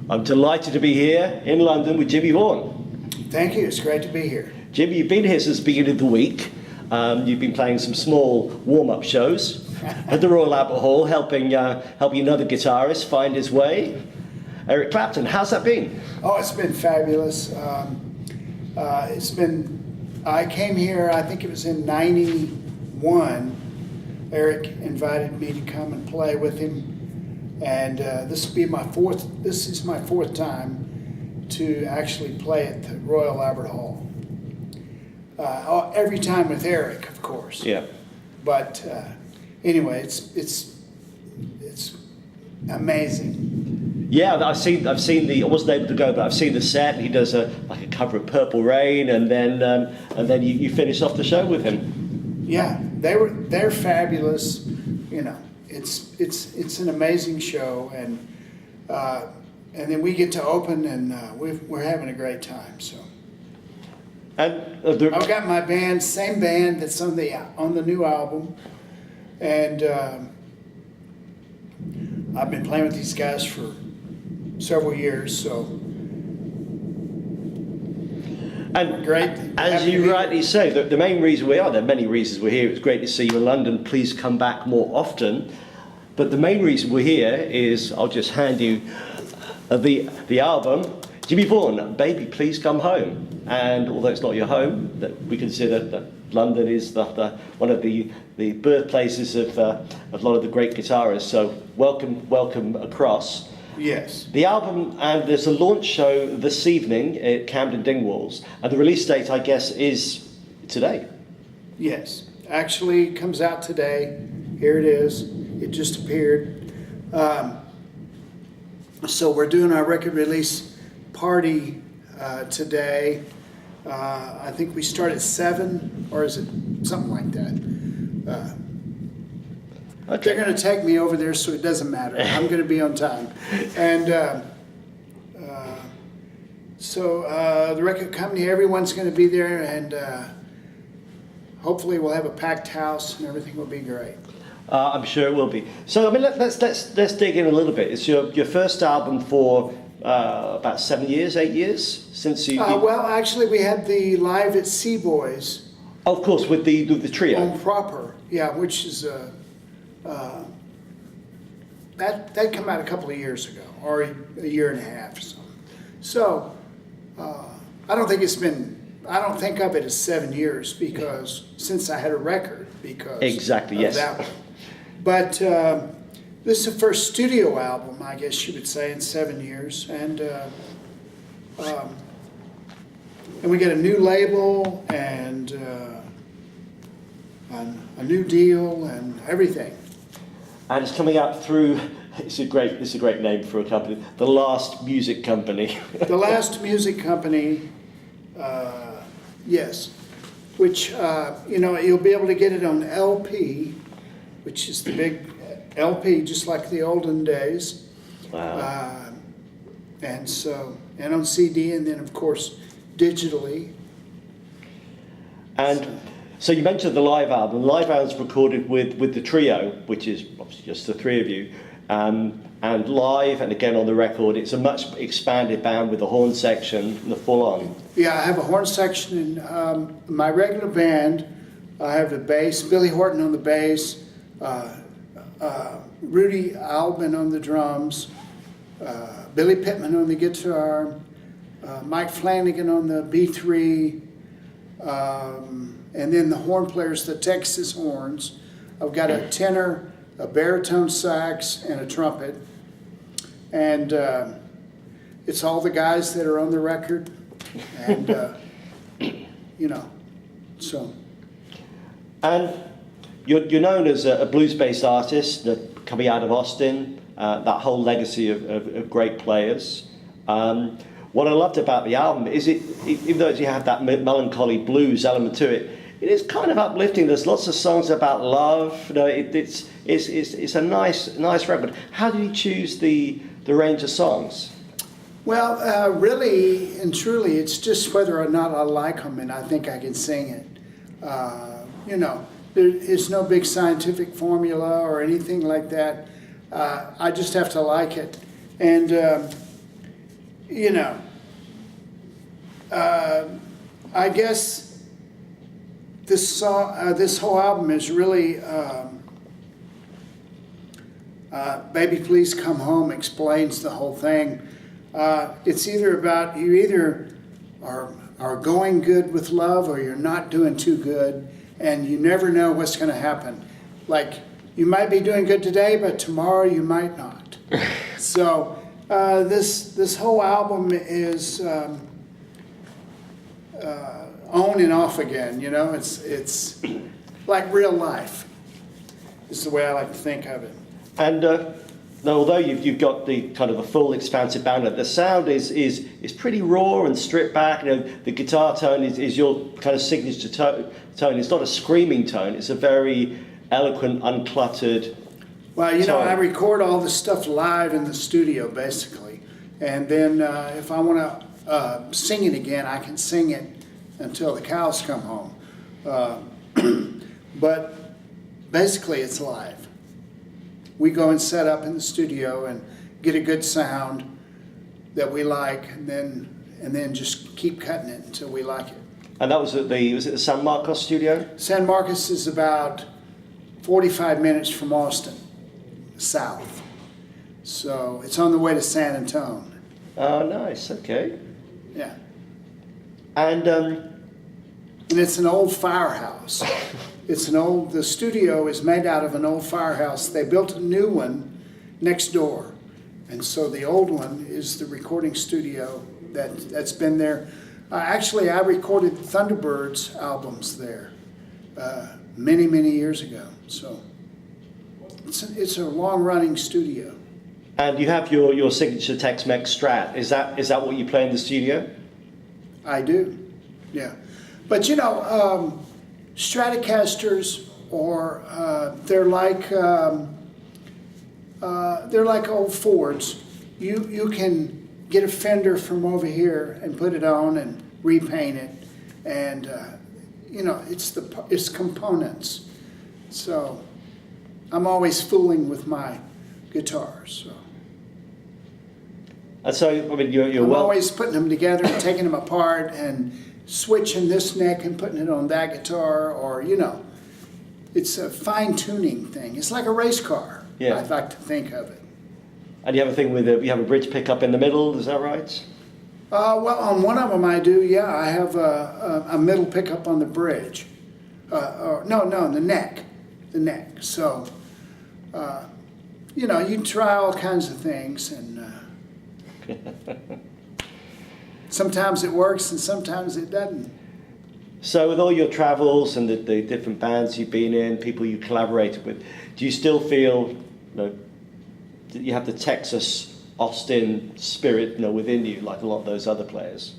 I'm delighted to be here in London with Jimmie Vaughan. Thank you, it's great to be here. Jimmie, you've been here since the beginning of the week. You've been playing some small warm-up shows at the Royal Albert Hall, helping another guitarist find his way. Eric Clapton, how's that been? Oh, it's been fabulous. I came here, I think it was in '91. Eric invited me to come and play with him, and this is my fourth time to actually play at the Royal Albert Hall. Every time with Eric, of course. Yeah. But anyway, it's amazing. Yeah, I've seen the. I wasn't able to go, but I've seen the set. He does a cover of Purple Rain, and then you finish off the show with him. Yeah, they're fabulous. You know, it's an amazing show, and then we get to open, and we're having a great time. So. And I've got my band, same band that's on the new album, and I've been playing with these guys for several years, so. And great. As you rightly say, the main reason there are many reasons we're here. It's great to see you in London. Please come back more often. But the main reason we're here is, I'll just hand you the album, Jimmie Vaughan, Baby Please Come Home. And although it's not your home, that we consider that London is one of the birthplaces of a lot of the great guitarists. So welcome across. Yes. The album, and there's a launch show this evening at Camden Dingwalls, and the release date, I guess, is today. Yes, actually it comes out today. Here it is. It just appeared. So we're doing our record release party today. I think we start at 7, or is it something like that? Okay. They're going to take me over there, so it doesn't matter. I'm going to be on time. And so the record company, everyone's going to be there, and hopefully we'll have a packed house and everything will be great. I'm sure it will be. So I mean, let's dig in a little bit. It's your first album for about 7 years, 8 years since you. Well, actually, we had the live at Seaboys. Of course, with the trio. On Proper, yeah, which is that came out a couple of years ago, or a year and a half or so. So I don't think of it as 7 years because since I had a record because exactly, of yes. that one. But this is the first studio album, I guess you would say, in 7 years, and we get a new label and a new deal and everything. And it's coming out through. It's a great name for a company. The Last Music Company. The Last Music Company, yes, which you'll be able to get it on LP, which is the big LP, just like the olden days. Wow. And on CD, and then of course digitally. And so you mentioned the live album. The live album's recorded with the trio, which is obviously just the three of you. And live, and again on the record, it's a much expanded band with the horn section and the full-on. Yeah, I have a horn section in my regular band. I have the bass, Billy Horton on the bass, Rudy Albin on the drums, Billy Pittman on the guitar, Mike Flanagan on the B3, and then the horn players, the Texas horns. I've got a tenor, a baritone sax, and a trumpet. And it's all the guys that are on the record. And, so. And you're known as a blues-based artist coming out of Austin, that whole legacy of great players. What I loved about the album is even though you have that melancholy blues element to it, it is kind of uplifting. There's lots of songs about love. It's a nice record. How did you choose the range of songs? Well, really and truly, it's just whether or not I like them, and I think I can sing it. There's no big scientific formula or anything like that. I just have to like it. And you know, I guess this whole album is really Baby Please Come Home explains the whole thing. It's either about you either are going good with love or you're not doing too good, and you never know what's going to happen. Like, you might be doing good today, but tomorrow you might not. So this whole album is on and off again. You know, it's like real life. Is the way I like to think of it. And now, although you've got the kind of a full expansive band, the sound is pretty raw and stripped back. You know, the guitar tone is your kind of signature tone. It's not a screaming tone. It's a very eloquent, uncluttered. Well, you know, I record all this stuff live in the studio, basically, and then if I want to sing it again, I can sing it until the cows come home. But basically, it's live. We go and set up in the studio and get a good sound that we like, and then just keep cutting it until we like it. And that was at the San Marcos studio? San Marcos is about 45 minutes from Austin, south. So it's on the way to San Antonio. Oh, nice. Okay. Yeah. And it's an old firehouse. The studio is made out of an old firehouse. They built a new one next door. And so the old one is the recording studio that's been there. Actually, I recorded Thunderbird's albums there many, many years ago. So it's a long-running studio. And you have your signature Tex-Mex Strat. Is that what you play in the studio? I do, yeah. But you know, Stratocasters, or they're like old Fords. You can get a Fender from over here and put it on and repaint it, and you know, it's components. So I'm always fooling with my guitars. So. And so, I mean, you're I'm always putting them together and taking them apart and switching this neck and putting it on that guitar, or, you know, it's a fine-tuning thing. It's like a race car, yeah. I'd like to think of it. And you have a thing with you have a bridge pickup in the middle, is that right? Well, on one of them I do, yeah. I have a middle pickup on the bridge. No, the neck. So, you know, you try all kinds of things, and sometimes it works and sometimes it doesn't. So with all your travels and the different bands you've been in, people you collaborated with, do you still feel that you have the Texas, Austin spirit, within you, like a lot of those other players?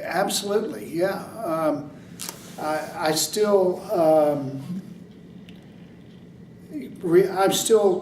Absolutely, yeah. I'm still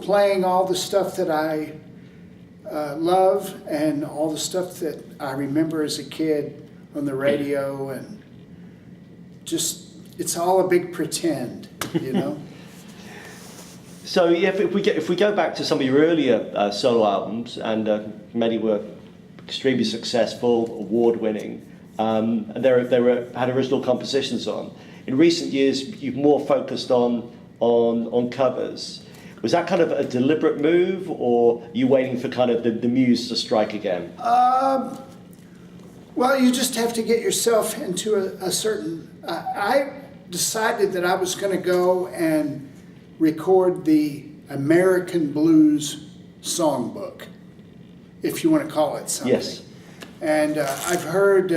playing all the stuff that I love, and all the stuff that I remember as a kid on the radio, and just, it's all a big pretend, you know? So yeah, if we go back to some of your earlier solo albums, and many were extremely successful, award-winning, and they had original compositions on. In recent years, you've more focused on covers. Was that kind of a deliberate move, or are you waiting for kind of the muse to strike again? Well, you just have to get yourself into a certain... I decided that I was going to go and record the American Blues Songbook, if you want to call it something. Yes. And I've heard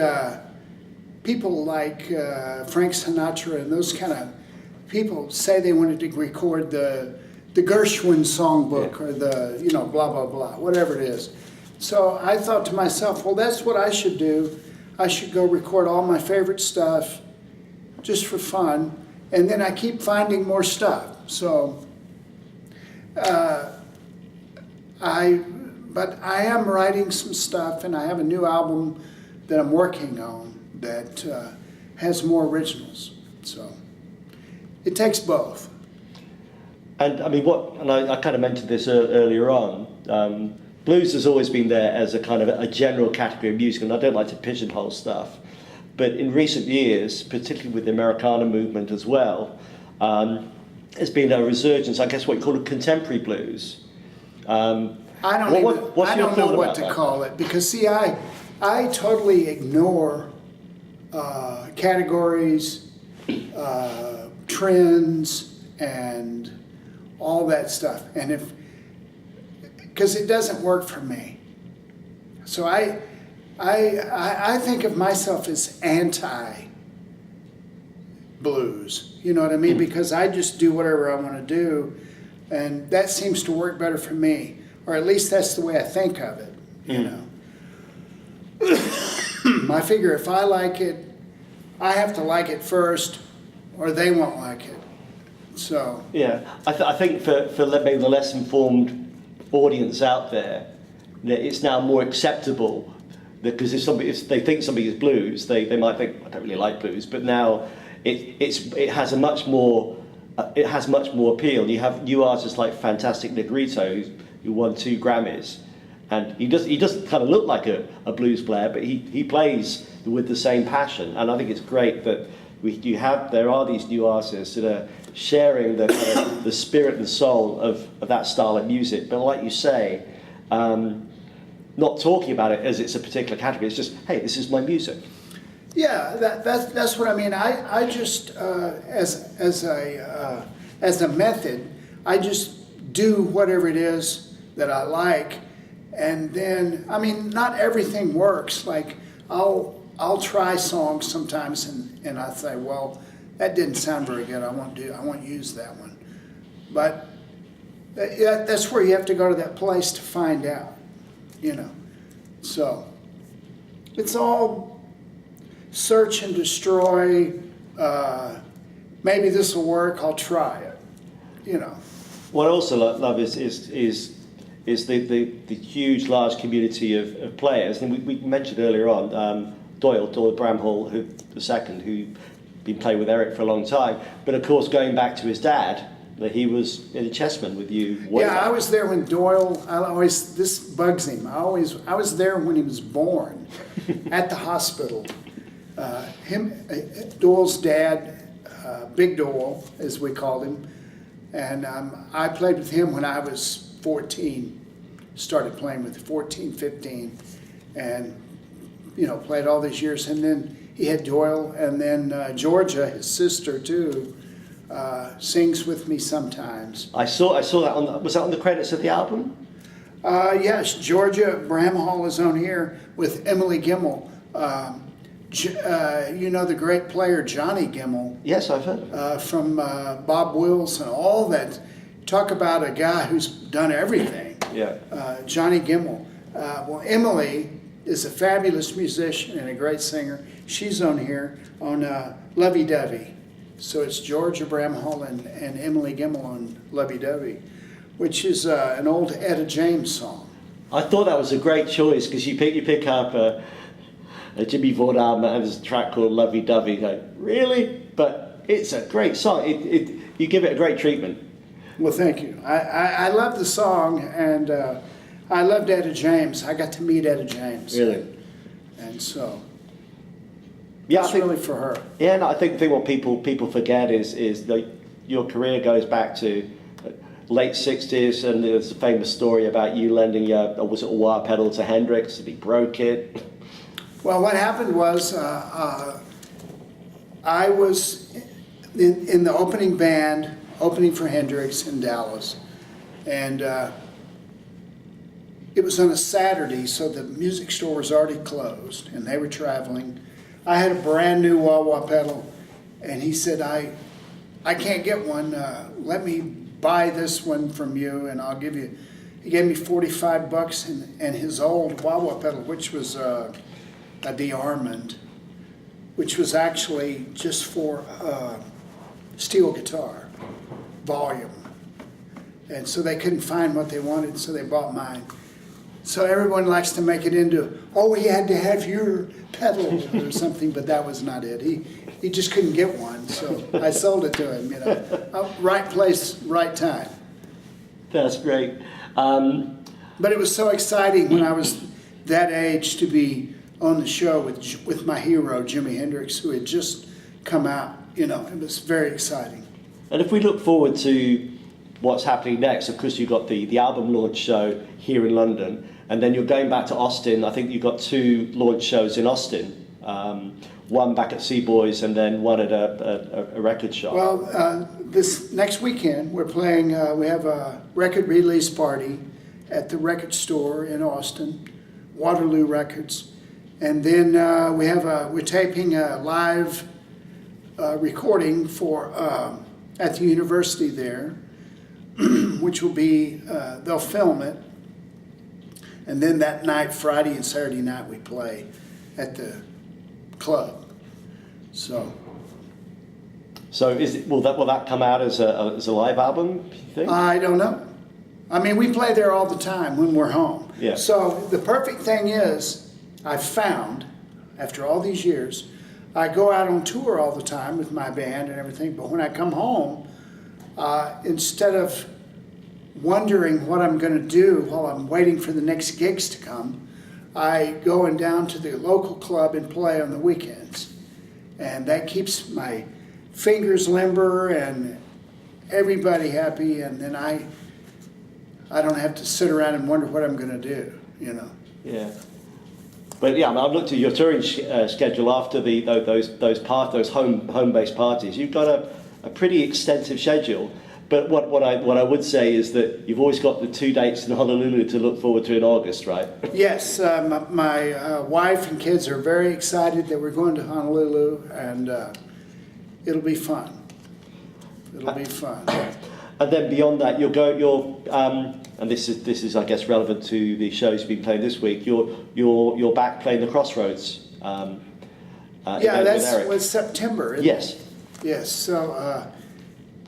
people like Frank Sinatra and those kind of people say they wanted to record the Gershwin Songbook, yeah, or the, you know, blah, blah, blah, whatever it is. So I thought to myself, well, that's what I should do. I should go record all my favorite stuff just for fun, and then I keep finding more stuff. So but I am writing some stuff, and I have a new album that I'm working on that has more originals. So it takes both. And I mean, and I kind of mentioned this earlier on. blues has always been there as a kind of a general category of music, and I don't like to pigeonhole stuff. But in recent years, particularly with the Americana movement as well, there's been a resurgence, I guess what you call a contemporary blues. I don't know what to call it, because see, I totally ignore categories, trends, and all that stuff, and because it doesn't work for me. So I think of myself as anti-blues, you know what I mean? Because I just do whatever I want to do, and that seems to work better for me, or at least that's the way I think of it, you know. I figure if I like it, I have to like it first, or they won't like it. So yeah, I think for maybe the less informed audience out there, that it's now more acceptable, because if they think somebody is blues, they might think, I don't really like blues, but now it has much more appeal. You have new artists like Fantastic Negrito, who won 2 Grammys, and he doesn't kind of look like a blues player, but he plays with the same passion, and I think it's great that there are these new artists that are sharing the kind of the spirit and soul of that style of music, but like you say, not talking about it as it's a particular category. It's just, hey, this is my music. yeah, that's what I mean. I just as a method, I just do whatever it is that I like, and then I mean, not everything works. Like I'll try songs sometimes, and I say, well, that didn't sound very good. I won't use that one. But that's where you have to go to that place to find out, you know. So it's all search and destroy. Maybe this will work. I'll try it, you know. What I also love is the huge, large community of players. And we mentioned earlier on Doyle Bramhall, the second, who been playing with Eric for a long time. But of course, going back to his dad, that he was in a chessman with you. Yeah, I was there when Doyle. This bugs him. I was there when he was born, at the hospital. Doyle's dad, Big Doyle, as we called him, and I played with him when I was 14. Started playing with 14, 15, and played all these years, and then he had Doyle, and then Georgia, his sister too, sings with me sometimes. I saw that was that on the credits of the album? Yes, Georgia Bramhall is on here with Emily Gimmel. The great player Johnny Gimmel. Yes, I've heard. From Bob Wills and all that. Talk about a guy who's done everything. Yeah. Johnny Gimmel. Well, Emily is a fabulous musician and a great singer. She's on here on Lovey Dovey. So it's Georgia Bramhall and Emily Gimmel on Lovey Dovey, which is an old Etta James song. I thought that was a great choice, because you pick up a Jimmie Vaughan album that has a track called Lovey Dovey. You go, really? But it's a great song. You give it a great treatment. Well, thank you. I love the song, and I loved Etta James. I got to meet Etta James. Really? And so, yeah, it's really for her. Yeah, no, I think what people forget is that your career goes back to late 60s, and there's a famous story about you lending a wah pedal to Hendrix, and he broke it. Well, what happened was I was in the opening band, opening for Hendrix in Dallas, and it was on a Saturday, so the music store was already closed, and they were traveling. I had a brand new wah-wah pedal, and he said, I can't get one. Let me buy this one from you, and I'll give you. He gave me $45 and his old wah-wah pedal, which was a de-Armand, which was actually just for steel guitar volume. And so they couldn't find what they wanted, so they bought mine. So everyone likes to make it into, oh, he had to have your pedal or something, but that was not it. He just couldn't get one, so I sold it to him, Right place, right time. That's great. But it was so exciting when I was that age to be on the show with my hero, Jimi Hendrix, who had just come out. You know, it was very exciting. And if we look forward to what's happening next, of course you've got the album launch show here in London, and then you're going back to Austin. I think you've got 2 launch shows in Austin, one back at Seaboys and then one at a record shop. Well, this next weekend we're playing, we have a record release party at the record store in Austin, Waterloo Records. And then we're taping a live recording for at the university there, which will be, they'll film it. And then that night, Friday and Saturday night, we play at the club. So will that come out as a live album, you think? I don't know. I mean, we play there all the time when we're home. Yeah. So the perfect thing is, I've found, after all these years, I go out on tour all the time with my band and everything, but when I come home, instead of wondering what I'm going to do while I'm waiting for the next gigs to come, I go down to the local club and play on the weekends. And that keeps my fingers limber and everybody happy, and then I don't have to sit around and wonder what I'm going to do, you know. Yeah. But yeah, I mean, I've looked at your touring schedule after those home-based parties. You've got a pretty extensive schedule. But what I would say is that you've always got the 2 dates in Honolulu to look forward to in August, right? Yes, my wife and kids are very excited that we're going to Honolulu, and it'll be fun. It'll be fun. And then beyond that, and this is I guess relevant to the shows you've been playing this week. You're back playing the Crossroads. Yeah, was September. Yes. Yes. So,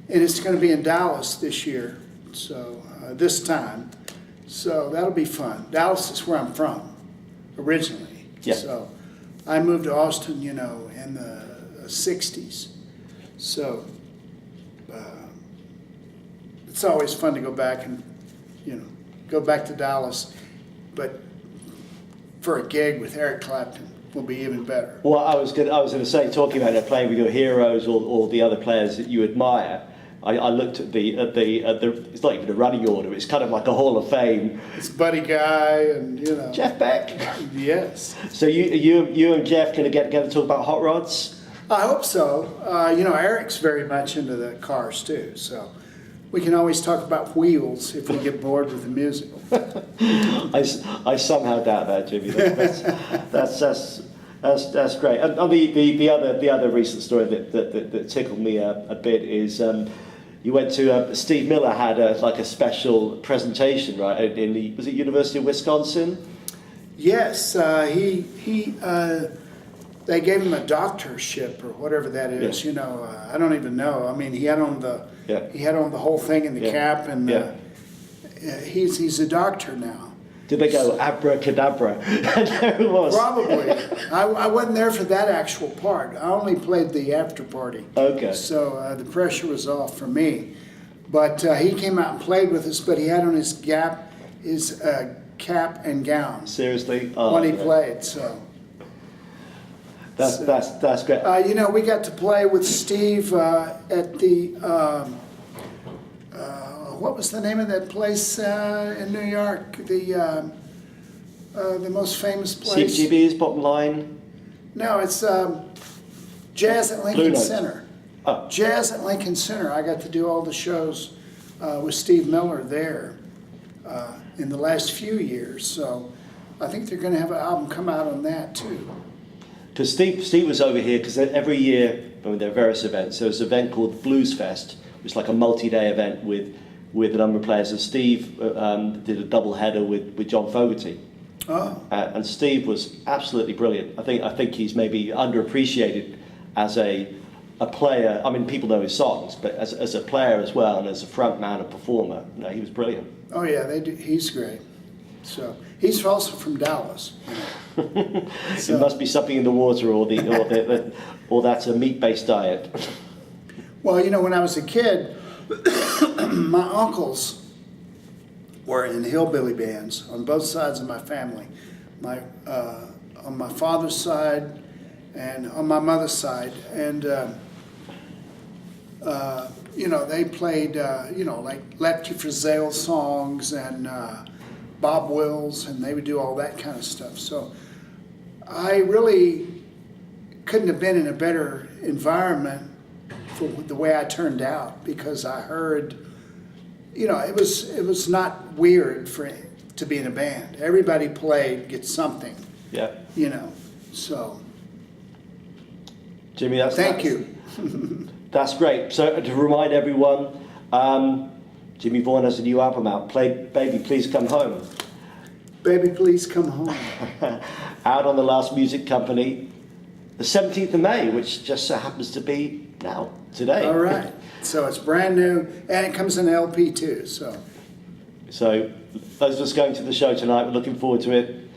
and it's going to be in Dallas this year. So this time. So that'll be fun. Dallas is where I'm from originally. Yeah. So I moved to Austin, you know, in the '60s. So it's always fun to go back and, you know, go back to Dallas. But for a gig with Eric Clapton will be even better. Well, I was going to say, talking about playing with your heroes or the other players that you admire. I looked at the it's not even a running order. It's kind of like a Hall of Fame. It's Buddy Guy and, you know, Jeff Beck. Yes. So you and Jeff going to get together and talk about hot rods? I hope so. You know, Eric's very much into the cars too, so we can always talk about wheels if we get bored with the music. I somehow doubt that, Jimmy. That's great. And the other recent story that tickled me a bit is you went to Steve Miller had a special presentation, right, in was it University of Wisconsin? Yes, they gave him a doctorship or whatever that is. Yeah. You know, I don't even know. I mean, he had on the whole thing in the cap, and he's a doctor now. Did they go abracadabra? And there it was. Probably. I wasn't there for that actual part. I only played the after party. Okay. So the pressure was off for me. But he came out and played with us, but he had on his cap and gown. Seriously? When he played, so. That's great. You know, we got to play with Steve at the, what was the name of that place in New York? The most famous place? CBGB's bottom line? No, it's Jazz at Lincoln Center. Oh. Jazz at Lincoln Center. I got to do all the shows with Steve Miller there in the last few years. So I think they're going to have an album come out on that too. Because Steve was over here, because every year, I mean, there are various events. There was an event called Blues Fest, which is like a multi-day event with a number of players. And Steve did a double header with John Fogerty. Oh. And Steve was absolutely brilliant. I think he's maybe underappreciated as a player. I mean, people know his songs, but as a player as well, and as a front man and performer, no, he was brilliant. Oh yeah, he's great. So he's also from Dallas. So. It must be something in the water, or that's a meat-based diet. Well, you know, when I was a kid, my uncles were in hillbilly bands on both sides of my family. On my father's side and on my mother's side. And, they played, like Lefty Frizzell songs and Bob Wills, and they would do all that kind of stuff. So I really couldn't have been in a better environment for the way I turned out, because I heard, it was not weird to be in a band. Everybody played, get something. Yeah. So. Jimmie, Thank you. That's great. So to remind everyone, Jimmie Vaughan has a new album out, Baby Please Come Home. Baby Please Come Home. Out on the Last Music Company, the 17th of May, which just so happens to be now, today. All right. So it's brand new, and it comes in LP too. So those of us going to the show tonight, we're looking forward to it.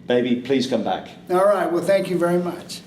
Baby, please come back. All right. Well, thank you very much.